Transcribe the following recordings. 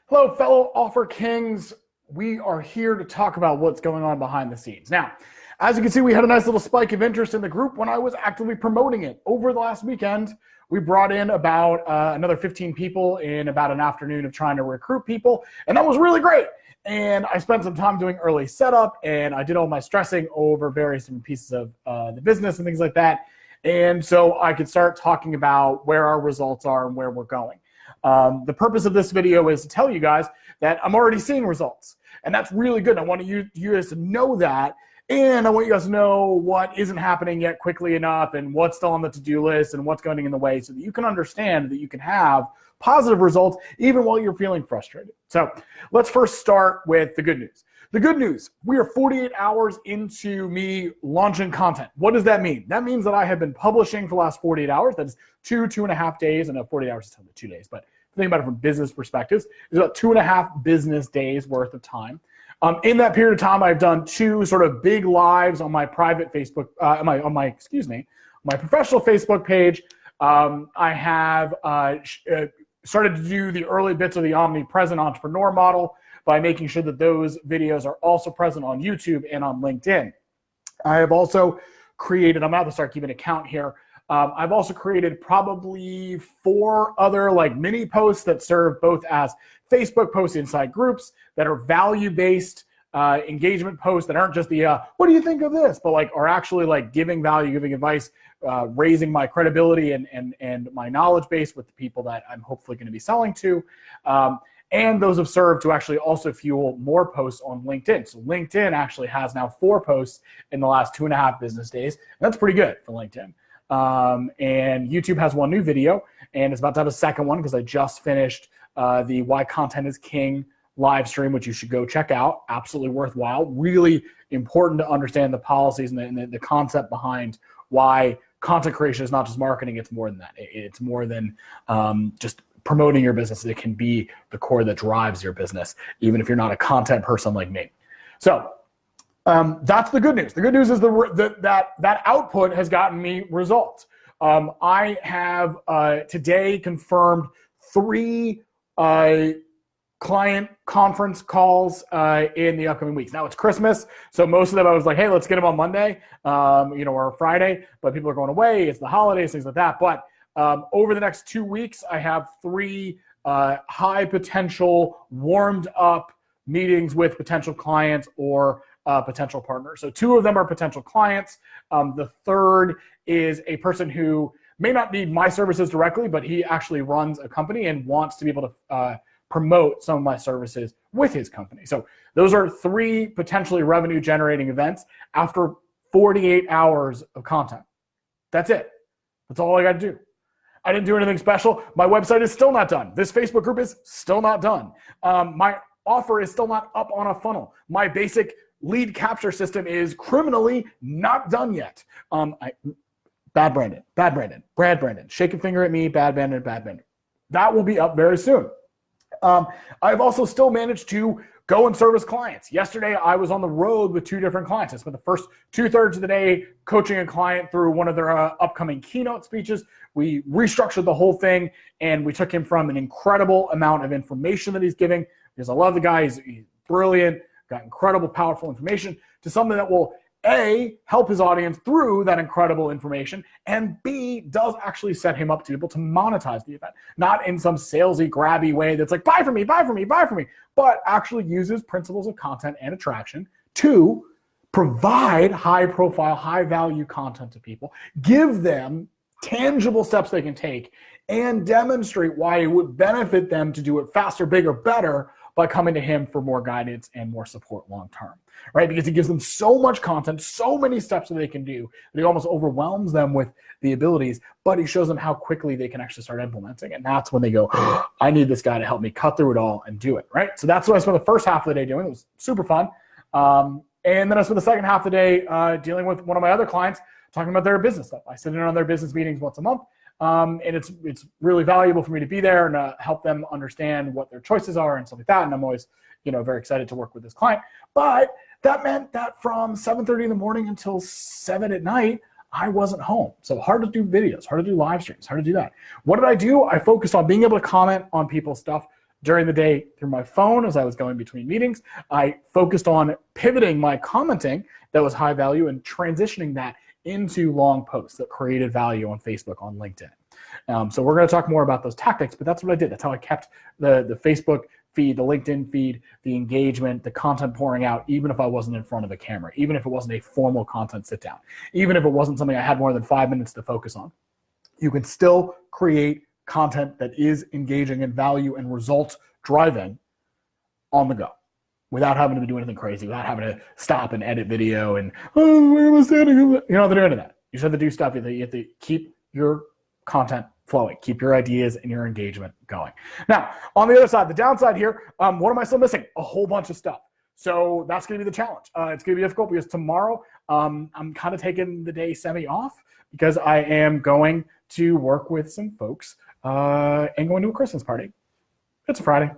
Hello, fellow offer kings. We are here to talk about what's going on behind the scenes. Now, as you can see, we had a nice little spike of interest in the group when I was actively promoting it. Over the last weekend, we brought in about another 15 people in about an afternoon of trying to recruit people, and that was really great. And I spent some time doing early setup, and I did all my stressing over various different pieces of the business and things like that. And so I could start talking about where our results are and where we're going. The purpose of this video is to tell you guys that I'm already seeing results, and that's really good. I want you guys to know that, and I want you guys to know what isn't happening yet quickly enough and what's still on the to-do list and what's going in the way so that you can understand that you can have positive results even while you're feeling frustrated. So let's first start with the good news. The good news, we are 48 hours into me launching content. What does that mean? That means that I have been publishing for the last 48 hours. That's 2.5 days. I know 48 hours is 2 days, but think about it from business perspectives. It's about 2.5 business days worth of time. In that period of time, I've done 2 sort of big lives on my private Facebook, my professional Facebook page. I have started to do the early bits of the omnipresent entrepreneur model by making sure that those videos are also present on YouTube and on LinkedIn. I have also created, I'm about to start keeping an account here. I've also created probably 4 other like mini posts that serve both as Facebook posts inside groups that are value-based engagement posts that aren't just the what do you think of this, but like are actually like giving value, giving advice, raising my credibility and my knowledge base with the people that I'm hopefully going to be selling to. And those have served to actually also fuel more posts on LinkedIn. So LinkedIn actually has now 4 posts in the last 2.5 business days. And that's pretty good for LinkedIn. And YouTube has 1 new video, and it's about to have a second one because I just finished the Why Content is King live stream, which you should go check out. Absolutely worthwhile. Really important to understand the policies and the concept behind why content creation is not just marketing. It's more than that. It's more than just promoting your business. It can be the core that drives your business, even if you're not a content person like me. So that's the good news. The good news is that output has gotten me results. I have today confirmed 3 client conference calls in the upcoming weeks. Now it's Christmas, so most of them I was like, hey, let's get them on Monday, or Friday, but people are going away. It's the holidays, things like that. But over the next 2 weeks, I have 3 high potential warmed up meetings with potential clients or potential partners. So 2 of them are potential clients. The third is a person who may not need my services directly, but he actually runs a company and wants to be able to promote some of my services with his company. So those are 3 potentially revenue generating events after 48 hours of content. That's it. That's all I got to do. I didn't do anything special. My website is still not done. This Facebook group is still not done. My offer is still not up on a funnel. My basic lead capture system is criminally not done yet. Bad Brandon. Shake a finger at me, bad Brandon. That will be up very soon. I've also still managed to go and service clients. Yesterday, I was on the road with 2 different clients. I spent the first 2/3 of the day coaching a client through one of their upcoming keynote speeches. We restructured the whole thing, and we took him from an incredible amount of information that he's giving, because I love the guy, he's brilliant, got incredible, powerful information, to something that will, A, help his audience through that incredible information, and B, does actually set him up to be able to monetize the event. Not in some salesy, grabby way that's like, buy from me, but actually uses principles of content and attraction to provide high-profile, high-value content to people, give them tangible steps they can take, and demonstrate why it would benefit them to do it faster, bigger, better by coming to him for more guidance and more support long-term, right? Because he gives them so much content, so many steps that they can do, that he almost overwhelms them with the abilities, but he shows them how quickly they can actually start implementing. And that's when they go, oh, I need this guy to help me cut through it all and do it, right? So that's what I spent the first half of the day doing. It was super fun. And then I spent the second half of the day dealing with one of my other clients, talking about their business stuff. I sit in on their business meetings once a month. And it's really valuable for me to be there and help them understand what their choices are and stuff like that. And I'm always, very excited to work with this client. But that meant that from 7:30 in the morning until 7 at night, I wasn't home. So hard to do videos, hard to do live streams, hard to do that. What did I do? I focused on being able to comment on people's stuff, during the day through my phone as I was going between meetings. I focused on pivoting my commenting that was high value and transitioning that into long posts that created value on Facebook, on LinkedIn. So we're going to talk more about those tactics, but that's what I did. That's how I kept the Facebook feed, the LinkedIn feed, the engagement, the content pouring out, even if I wasn't in front of a camera, even if it wasn't a formal content sit down, even if it wasn't something I had more than 5 minutes to focus on. You can still create content that is engaging and value and results driving on the go without having to do anything crazy, without having to stop and edit video and, oh, where am I standing? You don't have to do any of that. You just have to do stuff. You have to keep your content flowing, keep your ideas and your engagement going. Now, on the other side, the downside here, what am I still missing? A whole bunch of stuff. So that's going to be the challenge. It's going to be difficult because tomorrow I'm kind of taking the day semi off because I am going to work with some folks and going to a Christmas party. It's a Friday.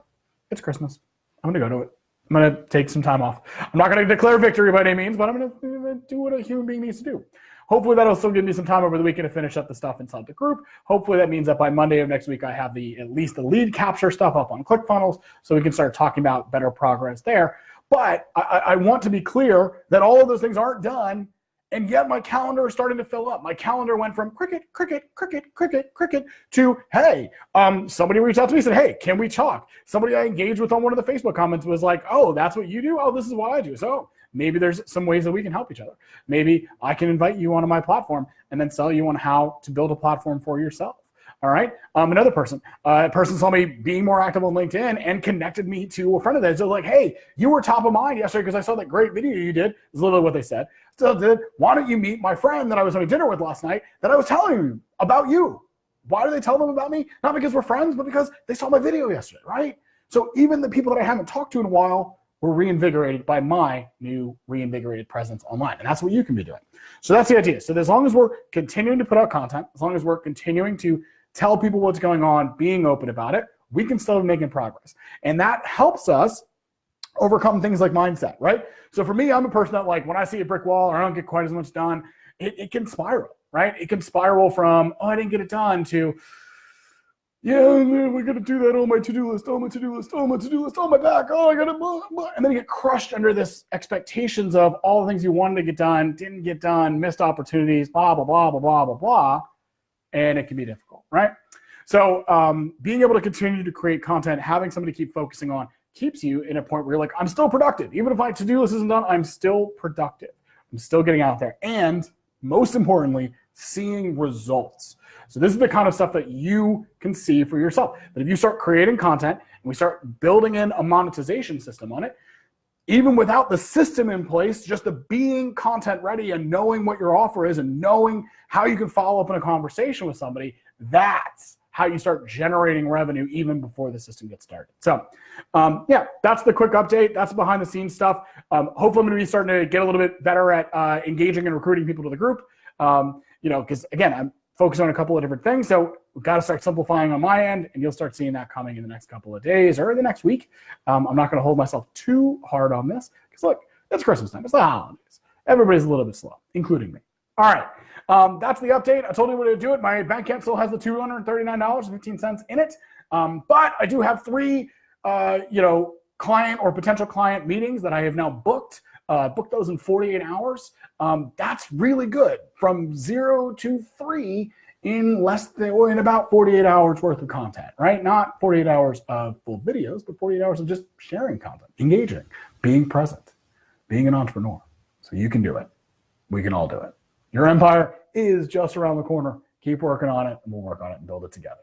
It's Christmas. I'm going to go to it. I'm going to take some time off. I'm not going to declare victory by any means, but I'm going to do what a human being needs to do. Hopefully that'll still give me some time over the weekend to finish up the stuff inside the group. Hopefully that means that by Monday of next week, I have at least the lead capture stuff up on ClickFunnels so we can start talking about better progress there. But I want to be clear that all of those things aren't done, and yet my calendar is starting to fill up. My calendar went from cricket to, hey, somebody reached out to me and said, hey, can we talk? Somebody I engaged with on one of the Facebook comments was like, oh, that's what you do? Oh, this is what I do. So maybe there's some ways that we can help each other. Maybe I can invite you onto my platform and then sell you on how to build a platform for yourself. All right. Another person, a person saw me being more active on LinkedIn and connected me to a friend of theirs. So like, hey, you were top of mind yesterday because I saw that great video you did. Is literally what they said. So why don't you meet my friend that I was having dinner with last night that I was telling you about you? Why do they tell them about me? Not because we're friends, but because they saw my video yesterday, right? So even the people that I haven't talked to in a while were reinvigorated by my new reinvigorated presence online. And that's what you can be doing. So that's the idea. So as long as we're continuing to put out content, as long as we're continuing to tell people what's going on, being open about it, we can still be making progress. And that helps us overcome things like mindset, right? So for me, I'm a person that like when I see a brick wall or I don't get quite as much done, it can spiral, right? It can spiral from, oh, I didn't get it done to, yeah, man, we're going to do that on my to-do list, on my to-do list, on my to-do list, on my back. Oh, I got to, and then you get crushed under this expectations of all the things you wanted to get done, didn't get done, missed opportunities, blah, blah, blah, blah, blah, blah, blah. And it can be difficult, right? So being able to continue to create content, having somebody keep focusing on keeps you in a point where you're like, I'm still productive. Even if my to-do list isn't done, I'm still productive. I'm still getting out there. And most importantly, seeing results. So this is the kind of stuff that you can see for yourself. But if you start creating content and we start building in a monetization system on it, even without the system in place, just the being content ready and knowing what your offer is and knowing how you can follow up in a conversation with somebody, that's how you start generating revenue even before the system gets started. So yeah, that's the quick update. That's behind the scenes stuff. Hopefully I'm going to be starting to get a little bit better at engaging and recruiting people to the group. Because again, I'm focused on a couple of different things. So we've got to start simplifying on my end, and you'll start seeing that coming in the next couple of days or the next week. I'm not going to hold myself too hard on this because look, it's Christmas time. It's the holidays. Everybody's a little bit slow, including me. All right. That's the update. I told you what to do it. My bank account still has the $239.15 in it. But I do have 3, client or potential client meetings that I have now booked. Booked those in 48 hours. That's really good. From 0 to 3 in in about 48 hours worth of content, right? Not 48 hours of full videos, but 48 hours of just sharing content, engaging, being present, being an entrepreneur. So you can do it. We can all do it. Your empire is just around the corner. Keep working on it, and we'll work on it and build it together.